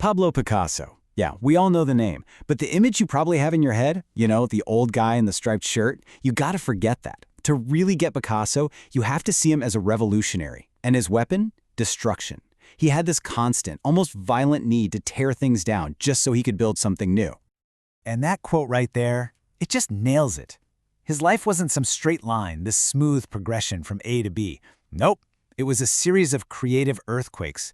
Pablo Picasso. Yeah, we all know the name, but the image you probably have in your head, the old guy in the striped shirt, you gotta forget that. To really get Picasso, you have to see him as a revolutionary. And his weapon? Destruction. He had this constant, almost violent need to tear things down just so he could build something new. And that quote right there, it just nails it. His life wasn't some straight line, this smooth progression from A to B. Nope, it was a series of creative earthquakes.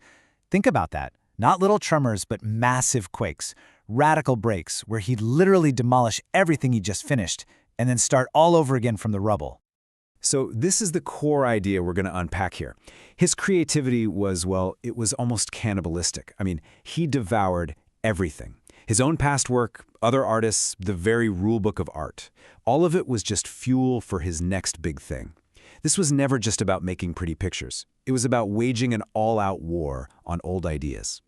Think about that. Not little tremors, but massive quakes, radical breaks where he'd literally demolish everything he just finished and then start all over again from the rubble. So this is the core idea we're going to unpack here. His creativity was, well, it was almost cannibalistic. I mean, he devoured everything. His own past work, other artists, the very rulebook of art. All of it was just fuel for his next big thing. This was never just about making pretty pictures. It was about waging an all-out war on old ideas.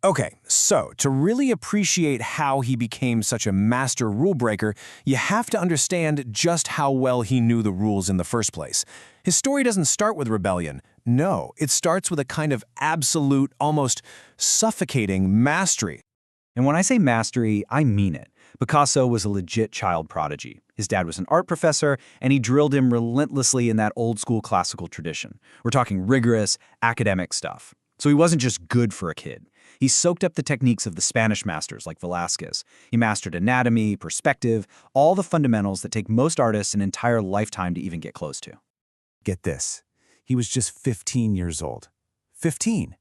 Okay, so to really appreciate how he became such a master rule breaker, you have to understand just how well he knew the rules in the first place. His story doesn't start with rebellion. No, it starts with a kind of absolute, almost suffocating mastery. And when I say mastery, I mean it. Picasso was a legit child prodigy. His dad was an art professor, and he drilled him relentlessly in that old-school classical tradition. We're talking rigorous, academic stuff. So he wasn't just good for a kid. He soaked up the techniques of the Spanish masters like Velázquez. He mastered anatomy, perspective, all the fundamentals that take most artists an entire lifetime to even get close to. Get this, he was just 15 years old. 15.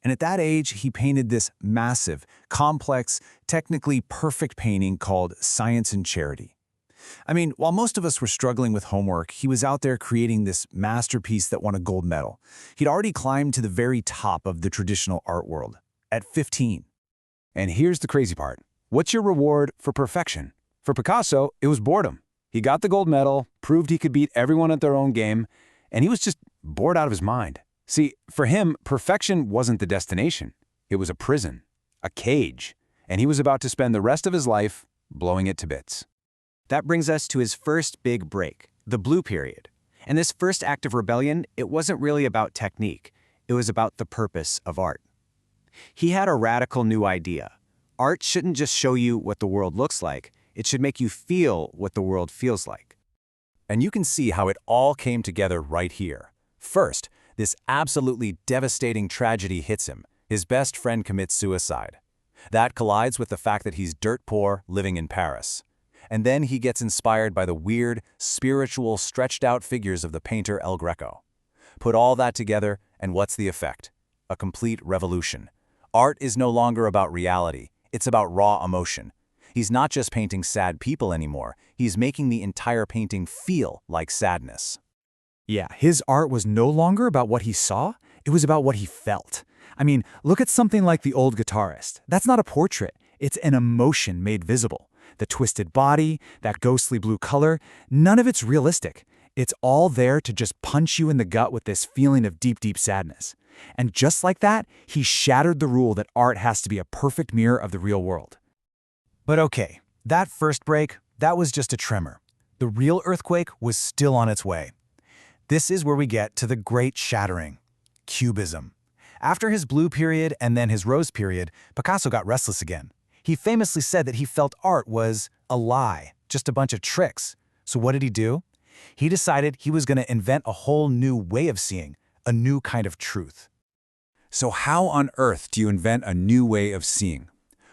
And at that age, he painted this massive, complex, technically perfect painting called Science and Charity. I mean, while most of us were struggling with homework, he was out there creating this masterpiece that won a gold medal. He'd already climbed to the very top of the traditional art world at 15. And here's the crazy part. What's your reward for perfection? For Picasso, it was boredom. He got the gold medal, proved he could beat everyone at their own game, and he was just bored out of his mind. See, for him, perfection wasn't the destination. It was a prison, a cage, and he was about to spend the rest of his life blowing it to bits. That brings us to his first big break, the Blue Period. And this first act of rebellion, it wasn't really about technique. It was about the purpose of art. He had a radical new idea. Art shouldn't just show you what the world looks like. It should make you feel what the world feels like. And you can see how it all came together right here. First, this absolutely devastating tragedy hits him. His best friend commits suicide. That collides with the fact that he's dirt poor, living in Paris. And then he gets inspired by the weird, spiritual, stretched-out figures of the painter El Greco. Put all that together, and what's the effect? A complete revolution. Art is no longer about reality. It's about raw emotion. He's not just painting sad people anymore. He's making the entire painting feel like sadness. Yeah, his art was no longer about what he saw. It was about what he felt. I mean, look at something like The Old Guitarist. That's not a portrait. It's an emotion made visible. The twisted body, that ghostly blue color, none of it's realistic. It's all there to just punch you in the gut with this feeling of deep, deep sadness. And just like that, he shattered the rule that art has to be a perfect mirror of the real world. But okay, that first break, that was just a tremor. The real earthquake was still on its way. This is where we get to the great shattering, Cubism. After his Blue Period and then his Rose Period, Picasso got restless again. He famously said that he felt art was a lie, just a bunch of tricks. So what did he do? He decided he was going to invent a whole new way of seeing, a new kind of truth. So how on earth do you invent a new way of seeing?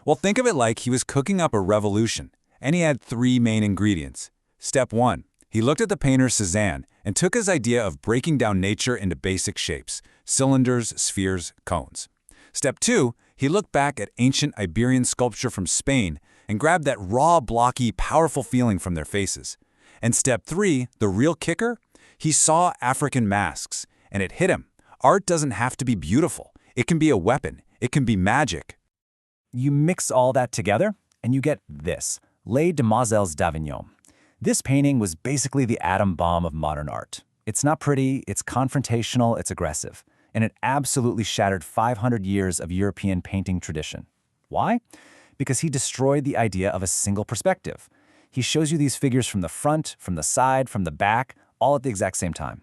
Well, think of it like he was cooking up a revolution, and he had 3 main ingredients. Step 1. He looked at the painter Cézanne and took his idea of breaking down nature into basic shapes, cylinders, spheres, cones. Step 2, he looked back at ancient Iberian sculpture from Spain and grabbed that raw, blocky, powerful feeling from their faces. And step 3, the real kicker, he saw African masks, and it hit him. Art doesn't have to be beautiful. It can be a weapon. It can be magic. You mix all that together, and you get this, Les Demoiselles d'Avignon. This painting was basically the atom bomb of modern art. It's not pretty, it's confrontational, it's aggressive. And it absolutely shattered 500 years of European painting tradition. Why? Because he destroyed the idea of a single perspective. He shows you these figures from the front, from the side, from the back, all at the exact same time.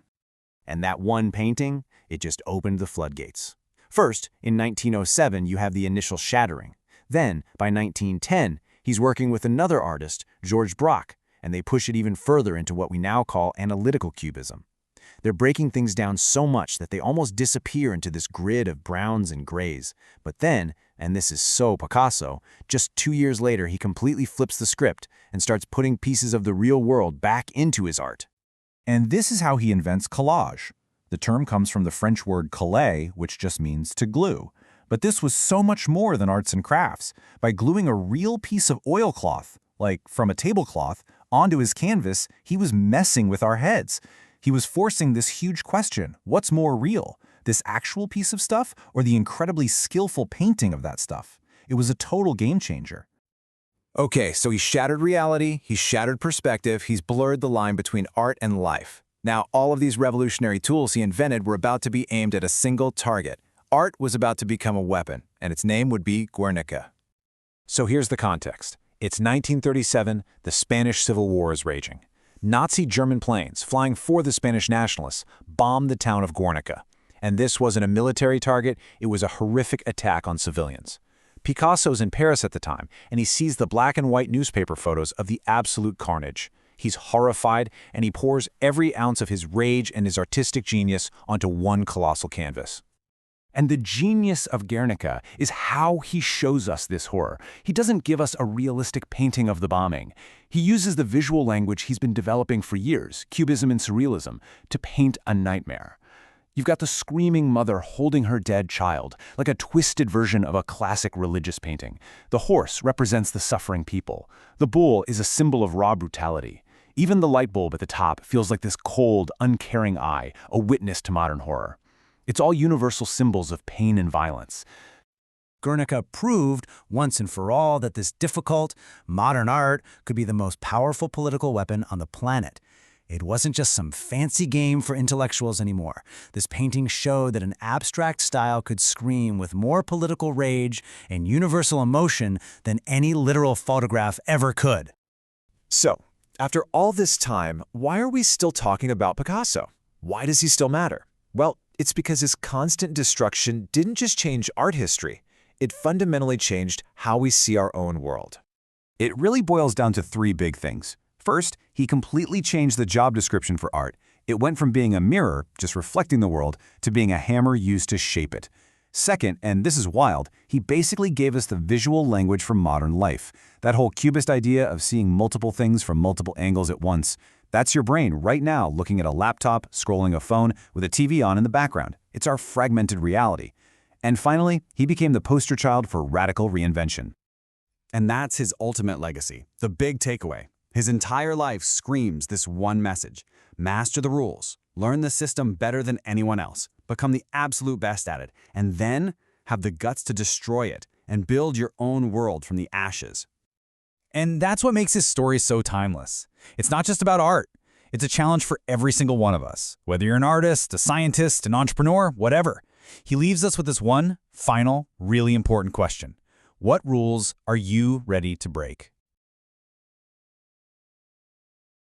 And that one painting, it just opened the floodgates. First, in 1907, you have the initial shattering. Then, by 1910, he's working with another artist, George Braque, and they push it even further into what we now call analytical cubism. They're breaking things down so much that they almost disappear into this grid of browns and grays. But then, and this is so Picasso, just 2 years later he completely flips the script and starts putting pieces of the real world back into his art. And this is how he invents collage. The term comes from the French word coller, which just means to glue. But this was so much more than arts and crafts. By gluing a real piece of oilcloth, like from a tablecloth, onto his canvas, he was messing with our heads. He was forcing this huge question: what's more real, this actual piece of stuff or the incredibly skillful painting of that stuff? It was a total game changer. Okay, so he shattered reality, he shattered perspective, he's blurred the line between art and life. Now, all of these revolutionary tools he invented were about to be aimed at a single target. Art was about to become a weapon, and its name would be Guernica. So here's the context. It's 1937, the Spanish Civil War is raging. Nazi German planes, flying for the Spanish nationalists, bombed the town of Guernica. And this wasn't a military target, it was a horrific attack on civilians. Picasso's in Paris at the time, and he sees the black and white newspaper photos of the absolute carnage. He's horrified, and he pours every ounce of his rage and his artistic genius onto one colossal canvas. And the genius of Guernica is how he shows us this horror. He doesn't give us a realistic painting of the bombing. He uses the visual language he's been developing for years, Cubism and surrealism, to paint a nightmare. You've got the screaming mother holding her dead child, like a twisted version of a classic religious painting. The horse represents the suffering people. The bull is a symbol of raw brutality. Even the light bulb at the top feels like this cold, uncaring eye, a witness to modern horror. It's all universal symbols of pain and violence. Guernica proved once and for all that this difficult, modern art could be the most powerful political weapon on the planet. It wasn't just some fancy game for intellectuals anymore. This painting showed that an abstract style could scream with more political rage and universal emotion than any literal photograph ever could. So, after all this time, why are we still talking about Picasso? Why does he still matter? Well, it's because his constant destruction didn't just change art history, it fundamentally changed how we see our own world. It really boils down to three big things. First, he completely changed the job description for art. It went from being a mirror, just reflecting the world, to being a hammer used to shape it. Second, and this is wild, he basically gave us the visual language for modern life. That whole cubist idea of seeing multiple things from multiple angles at once. That's your brain right now looking at a laptop, scrolling a phone, with a TV on in the background. It's our fragmented reality. And finally, he became the poster child for radical reinvention. And that's his ultimate legacy, the big takeaway. His entire life screams this one message: master the rules, learn the system better than anyone else, become the absolute best at it, and then have the guts to destroy it and build your own world from the ashes. And that's what makes his story so timeless. It's not just about art. It's a challenge for every single one of us, whether you're an artist, a scientist, an entrepreneur, whatever. He leaves us with this one final, really important question. What rules are you ready to break?